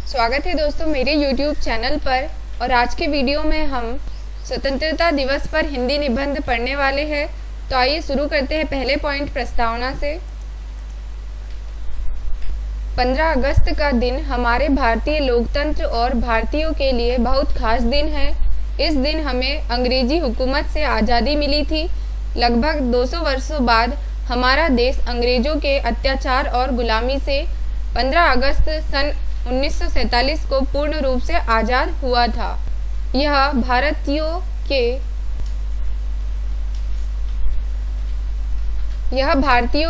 स्वागत है दोस्तों मेरे YouTube चैनल पर। और आज के वीडियो में हम स्वतंत्रता दिवस पर हिंदी निबंध पढ़ने वाले हैं। तो आइए शुरू करते हैं पहले पॉइंट प्रस्तावना से। 15 अगस्त का दिन हमारे भारतीय लोकतंत्र और भारतीयों के लिए बहुत खास दिन है। इस दिन हमें अंग्रेजी हुकूमत से आज़ादी मिली थी। लगभग 200 वर्षों बाद हमारा देश अंग्रेजों के अत्याचार और गुलामी से 15 अगस्त सन 1947 को पूर्ण रूप से आज़ाद हुआ था। यह भारतीयों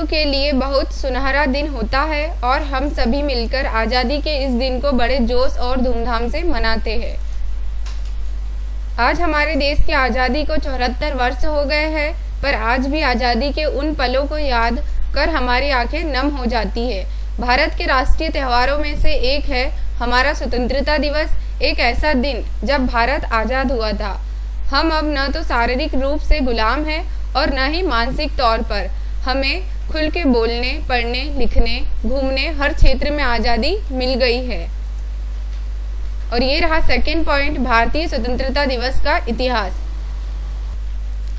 के लिए बहुत सुनहरा दिन होता है और हम सभी मिलकर आज़ादी के इस दिन को बड़े जोश और धूमधाम से मनाते हैं। आज हमारे देश की आज़ादी को 74 वर्ष हो गए हैं, पर आज भी आज़ादी के उन पलों को याद कर हमारी आंखें नम हो जाती है। भारत के राष्ट्रीय त्योहारों में से एक है हमारा स्वतंत्रता दिवस, एक ऐसा दिन जब भारत आज़ाद हुआ था। हम अब न तो शारीरिक रूप से गुलाम हैं और न ही मानसिक तौर पर। हमें खुल के बोलने, पढ़ने, लिखने, घूमने, हर क्षेत्र में आज़ादी मिल गई है। और ये रहा सेकंड पॉइंट, भारतीय स्वतंत्रता दिवस का इतिहास।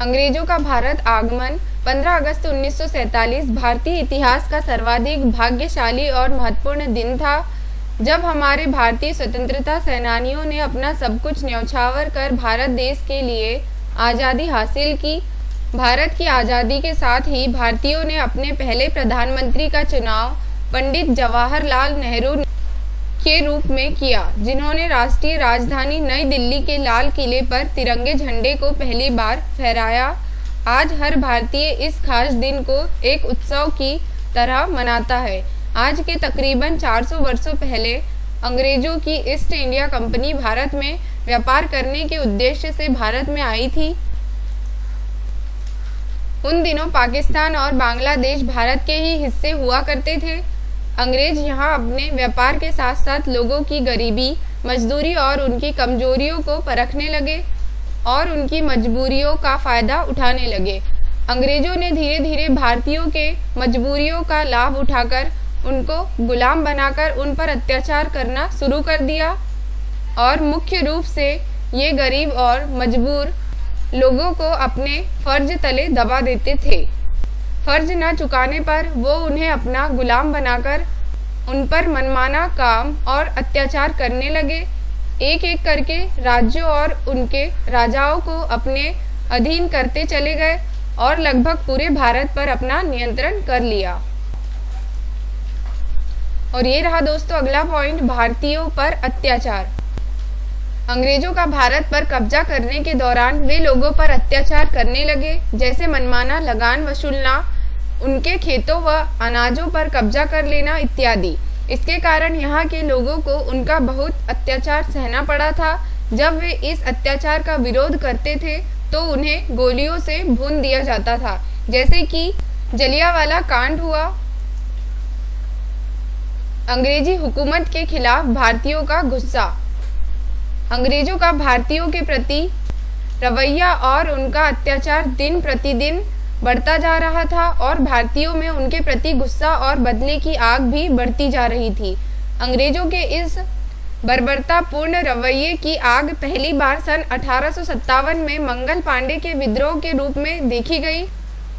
अंग्रेजों का भारत आगमन 15 अगस्त 1947 भारतीय इतिहास का सर्वाधिक भाग्यशाली और महत्वपूर्ण दिन था, जब हमारे भारतीय स्वतंत्रता सेनानियों ने अपना सब कुछ न्यौछावर कर भारत देश के लिए आज़ादी हासिल की। भारत की आज़ादी के साथ ही भारतीयों ने अपने पहले प्रधानमंत्री का चुनाव पंडित जवाहरलाल नेहरू के रूप में किया, जिन्होंने राष्ट्रीय राजधानी नई दिल्ली के लाल किले पर तिरंगे झंडे को पहली बार फहराया। आज हर भारतीय इस खास दिन को एक उत्सव की तरह मनाता है। आज के तकरीबन 400 वर्षों पहले अंग्रेजों की ईस्ट इंडिया कंपनी भारत में व्यापार करने के उद्देश्य से भारत में आई थी। उन दिनों पाकिस्तान और बांग्लादेश भारत के ही हिस्से हुआ करते थे। अंग्रेज यहाँ अपने व्यापार के साथ साथ लोगों की गरीबी, मजदूरी और उनकी कमजोरियों को परखने लगे और उनकी मजबूरियों का फ़ायदा उठाने लगे। अंग्रेजों ने धीरे धीरे भारतीयों के मजबूरियों का लाभ उठाकर उनको गुलाम बनाकर उन पर अत्याचार करना शुरू कर दिया और मुख्य रूप से ये गरीब और मजबूर लोगों को अपने फर्ज तले दबा देते थे। फर्ज न चुकाने पर वो उन्हें अपना गुलाम बनाकर उन पर मनमाना काम और अत्याचार करने लगे। एक एक करके राज्यों और उनके राजाओं को अपने अधीन करते चले गए और लगभग पूरे भारत पर अपना नियंत्रण कर लिया। और ये रहा दोस्तों अगला पॉइंट, भारतीयों पर अत्याचार। अंग्रेजों का भारत पर कब्जा करने के दौरान वे लोगों पर अत्याचार करने लगे, जैसे मनमाना लगान वसूलना, उनके खेतों व अनाजों पर कब्जा कर लेना इत्यादि। इसके कारण यहाँ के लोगों को उनका बहुत अत्याचार सहना पड़ा था। जब वे इस अत्याचार का विरोध करते थे तो उन्हें गोलियों से भून दिया जाता था, जैसे कि जलियांवाला कांड हुआ। अंग्रेजी हुकूमत के खिलाफ भारतीयों का गुस्सा। अंग्रेजों का भारतीयों के प्रति रवैया और उनका अत्याचार दिन प्रतिदिन बढ़ता जा रहा था और भारतीयों में उनके प्रति गुस्सा और बदले की आग भी बढ़ती जा रही थी। अंग्रेजों के इस बर्बरतापूर्ण रवैये की आग पहली बार सन 1857 में मंगल पांडे के विद्रोह के रूप में देखी गई।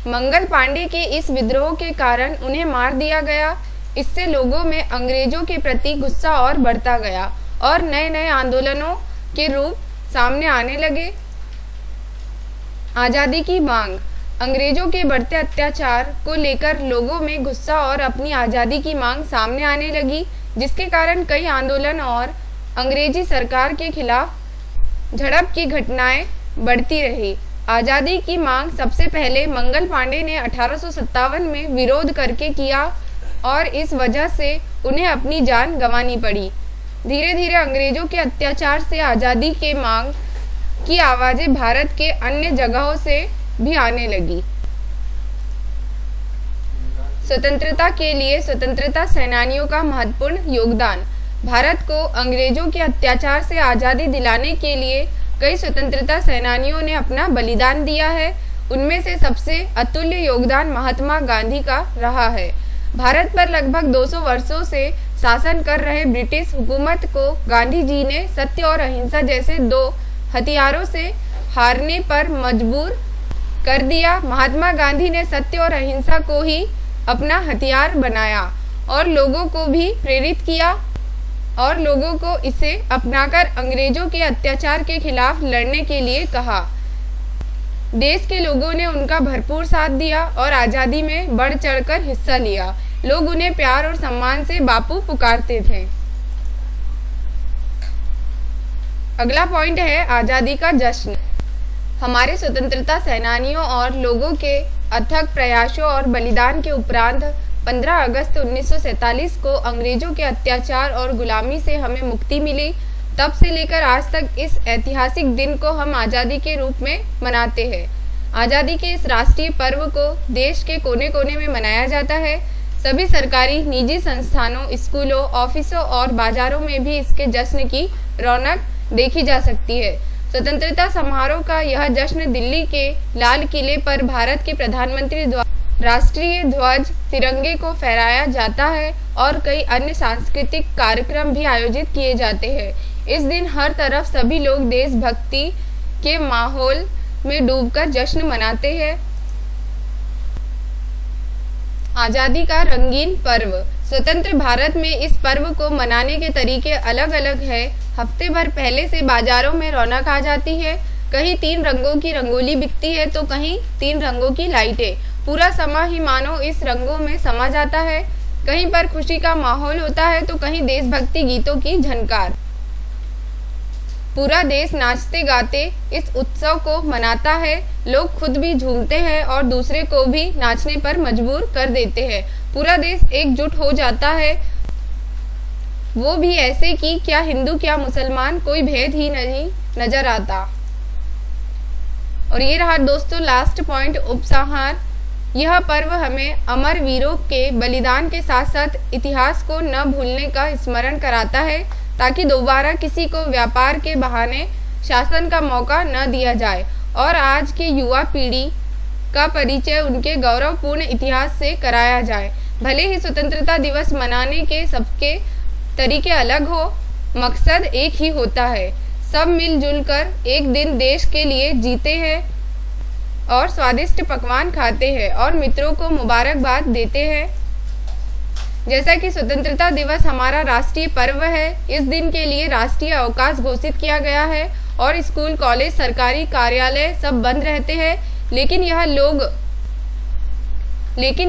मंगल पांडे के इस विद्रोह के कारण उन्हें मार दिया गया। इससे लोगों में अंग्रेजों के प्रति गुस्सा और बढ़ता गया और नए नए आंदोलनों के रूप सामने आने लगे। आज़ादी की मांग। अंग्रेजों के बढ़ते अत्याचार को लेकर लोगों में गुस्सा और अपनी आज़ादी की मांग सामने आने लगी, जिसके कारण कई आंदोलन और अंग्रेजी सरकार के खिलाफ झड़प की घटनाएं बढ़ती रही। आज़ादी की मांग सबसे पहले मंगल पांडे ने 1857 में विरोध करके किया और इस वजह से उन्हें अपनी जान गंवानी पड़ी। धीरे धीरे अंग्रेजों के अत्याचार से आज़ादी के मांग की आवाज़ें भारत के अन्य जगहों से भी आने लगी। स्वतंत्रता के लिए स्वतंत्रता सेनानियों का महत्वपूर्ण योगदान। भारत को अंग्रेजों के अत्याचार से आज़ादी दिलाने के लिए कई स्वतंत्रता सेनानियों ने अपना बलिदान दिया है। उनमें से सबसे अतुल्य योगदान महात्मा गांधी का रहा है। भारत पर लगभग 200 वर्षों से शासन कर रहे ब्रिटिश हुकूमत को गांधी जी ने सत्य और अहिंसा जैसे दो हथियारों से हारने पर मजबूर कर दिया। महात्मा गांधी ने सत्य और अहिंसा को ही अपना हथियार बनाया और लोगों को भी प्रेरित किया और लोगों को इसे अपनाकर अंग्रेजों के अत्याचार के खिलाफ लड़ने के लिए कहा। देश के लोगों ने उनका भरपूर साथ दिया और आज़ादी में बढ़ चढ़कर हिस्सा लिया। लोग उन्हें प्यार और सम्मान से बापू पुकारते थे। अगला पॉइंट है आज़ादी का जश्न। हमारे स्वतंत्रता सेनानियों और लोगों के अथक प्रयासों और बलिदान के उपरांत 15 अगस्त 1947 को अंग्रेजों के अत्याचार और गुलामी से हमें मुक्ति मिली। तब से लेकर आज तक इस ऐतिहासिक दिन को हम आज़ादी के रूप में मनाते हैं। आज़ादी के इस राष्ट्रीय पर्व को देश के कोने कोने में मनाया जाता है। सभी सरकारी निजी संस्थानों, स्कूलों, ऑफिसों और बाजारों में भी इसके जश्न की रौनक देखी जा सकती है। स्वतंत्रता समारोह का यह जश्न दिल्ली के लाल किले पर भारत के प्रधानमंत्री द्वारा राष्ट्रीय ध्वज तिरंगे को फहराया जाता है और कई अन्य सांस्कृतिक कार्यक्रम भी आयोजित किए जाते हैं। इस दिन हर तरफ सभी लोग देशभक्ति के माहौल में डूबकर जश्न मनाते हैं। आज़ादी का रंगीन पर्व। स्वतंत्र भारत में इस पर्व को मनाने के तरीके अलग अलग हैं। हफ्ते भर पहले से बाजारों में रौनक आ जाती है। कहीं 3 रंगों की रंगोली बिकती है तो कहीं 3 रंगों की लाइटें। पूरा समा ही मानो इस रंगों में समा जाता है। कहीं पर खुशी का माहौल होता है तो कहीं देशभक्ति गीतों की झनकार। पूरा देश नाचते गाते इस उत्सव को मनाता है। लोग खुद भी झूमते हैं और दूसरे को भी नाचने पर मजबूर कर देते हैं। पूरा देश एकजुट हो जाता है, वो भी ऐसे कि क्या हिंदू क्या मुसलमान, कोई भेद ही नहीं नजर आता। और ये रहा दोस्तों लास्ट पॉइंट, उपसंहार। यह पर्व हमें अमर वीरों के बलिदान के साथ साथ इतिहास को न भूलने का स्मरण कराता है ताकि दोबारा किसी को व्यापार के बहाने शासन का मौका न दिया जाए और आज के युवा पीढ़ी का परिचय उनके गौरवपूर्ण इतिहास से कराया जाए। भले ही स्वतंत्रता दिवस मनाने के सबके तरीके अलग हो, मकसद एक ही होता है। सब मिलजुल कर एक दिन देश के लिए जीते हैं और स्वादिष्ट पकवान खाते हैं और मित्रों को मुबारकबाद देते हैं। जैसा कि स्वतंत्रता दिवस हमारा राष्ट्रीय पर्व है, इस दिन के लिए राष्ट्रीय अवकाश घोषित किया गया है और स्कूल, कॉलेज, सरकारी कार्यालय सब बंद रहते हैं। लेकिन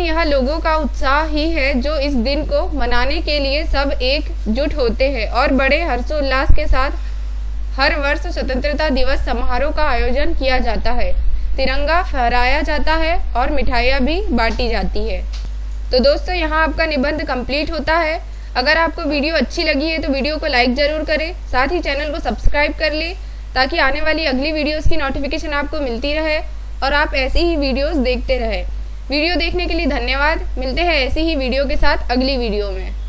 यह लोगों का उत्साह ही है जो इस दिन को मनाने के लिए सब एकजुट होते हैं और बड़े हर्षोल्लास के साथ हर वर्ष स्वतंत्रता दिवस समारोह का आयोजन किया जाता है। तिरंगा फहराया जाता है और मिठाइयाँ भी बांटी जाती है। तो दोस्तों यहाँ आपका निबंध कंप्लीट होता है। अगर आपको वीडियो अच्छी लगी है तो वीडियो को लाइक ज़रूर करें, साथ ही चैनल को सब्सक्राइब कर लें ताकि आने वाली अगली वीडियोस की नोटिफिकेशन आपको मिलती रहे और आप ऐसी ही वीडियोस देखते रहें। वीडियो देखने के लिए धन्यवाद। मिलते हैं ऐसी ही वीडियो के साथ अगली वीडियो में।